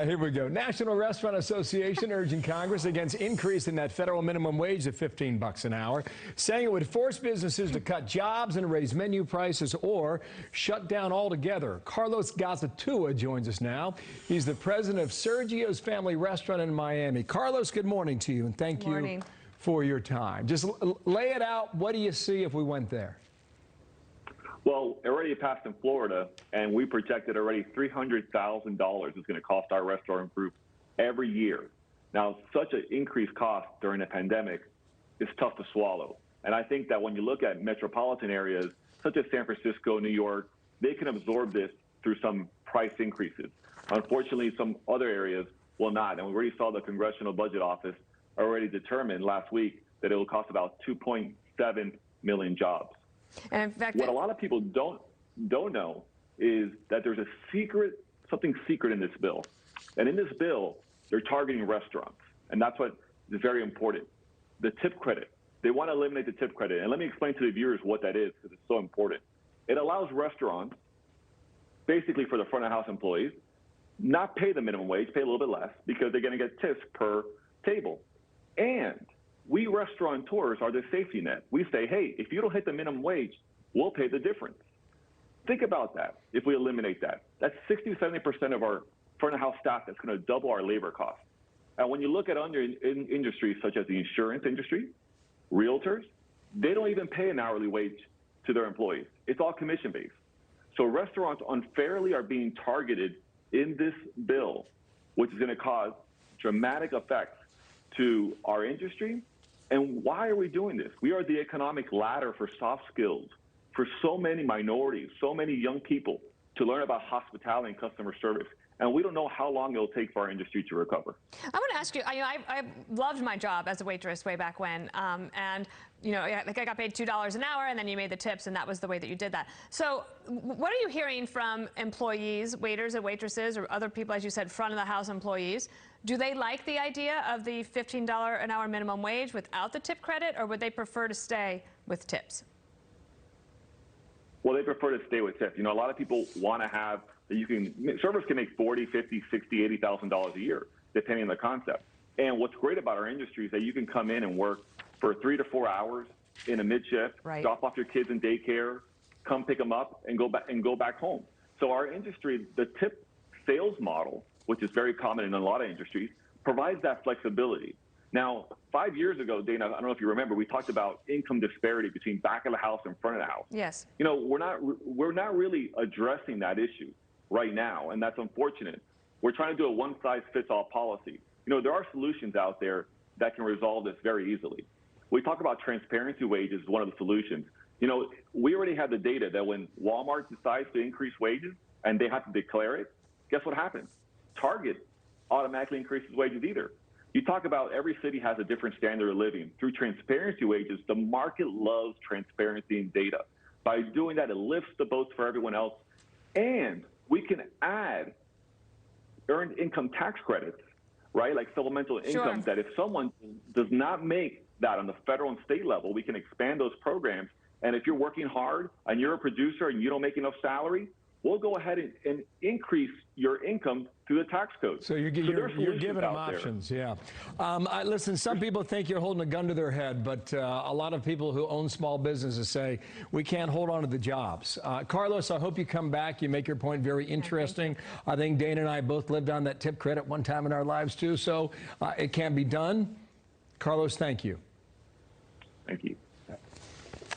Here we go. National Restaurant Association urging Congress against increasing that federal minimum wage to $15 an hour, saying it would force businesses to cut jobs and raise menu prices or shut down altogether. Carlos Gazitua joins us now. He's the president of Sergio's Family Restaurant in Miami. Carlos, good morning to you, and thank you for your time. Just lay it out. What do you see if we went there? Well, it already passed in Florida, and we projected already $300,000 is going to cost our restaurant group every year. Now, such an increased cost during a pandemic is tough to swallow. And I think that when you look at metropolitan areas such as San Francisco, New York, they can absorb this through some price increases. Unfortunately, some other areas will not. And we already saw the Congressional Budget Office already determined last week that it will cost about 2.7 million jobs. And in fact, what a lot of people don't know is that there's something secret in this bill. And in this bill, they're targeting restaurants. And that's what is very important. The tip credit. They want to eliminate the tip credit. And let me explain to the viewers what that is, because it's so important. It allows restaurants, basically for the front of house employees, not pay the minimum wage, pay a little bit less, because they're going to get tips per table. And we restaurateurs are the safety net. We say, hey, if you don't hit the minimum wage, we'll pay the difference. Think about that. If we eliminate that, that's 60 to 70% of our front of house staff that's going to double our labor costs. And when you look at industries such as the insurance industry, realtors, they don't even pay an hourly wage to their employees. It's all commission based. So restaurants unfairly are being targeted in this bill, which is going to cause dramatic effects to our industry. And why are we doing this? We are the economic ladder for soft skills for so many minorities, so many young people to learn about hospitality and customer service. And we don't know how long it'll take for our industry to recover. I want to ask you, I loved my job as a waitress way back when. And, you know, I think I got paid $2 an hour, and then you made the tips, and that was the way that you did that. So what are you hearing from employees, waiters and waitresses, or other people, as you said, front of the house employees? Do they like the idea of the $15 an hour minimum wage without the tip credit, or would they prefer to stay with tips? Well, they prefer to stay with tips. You know, a lot of people want to have, servers can make $40,000, $50,000, $60,000, $80,000 a year, depending on the concept. And what's great about our industry is that you can come in and work for 3 to 4 hours in a mid-shift, drop off your kids in daycare, come pick them up, and go back home. So our industry, the tip sales model, which is very common in a lot of industries, provides that flexibility. Now, 5 years ago, Dana, I don't know if you remember, we talked about income disparity between back of the house and front of the house. Yes. You know, we're not really addressing that issue right now, and that's unfortunate. We're trying to do a one-size-fits-all policy. You know, there are solutions out there that can resolve this very easily. We talk about transparency wages as one of the solutions. You know, we already have the data that when Walmart decides to increase wages and they have to declare it, guess what happens? Target automatically increases wages either. You talk about every city has a different standard of living. Through transparency wages, the market loves transparency and data. By doing that, it lifts the boats for everyone else. And we can add earned income tax credits, right? Like supplemental income, that if someone does not make that on the federal and state level, we can expand those programs. And if you're working hard and you're a producer and you don't make enough salary, we'll go ahead and increase your income through the tax code. So you're giving them options, yeah. Listen, some people think you're holding a gun to their head, but a lot of people who own small businesses say, we can't hold on to the jobs. Carlos, I hope you come back. You make your point very interesting. I think Dana and I both lived on that tip credit one time in our lives, too, so it can be done. Carlos, thank you. Thank you.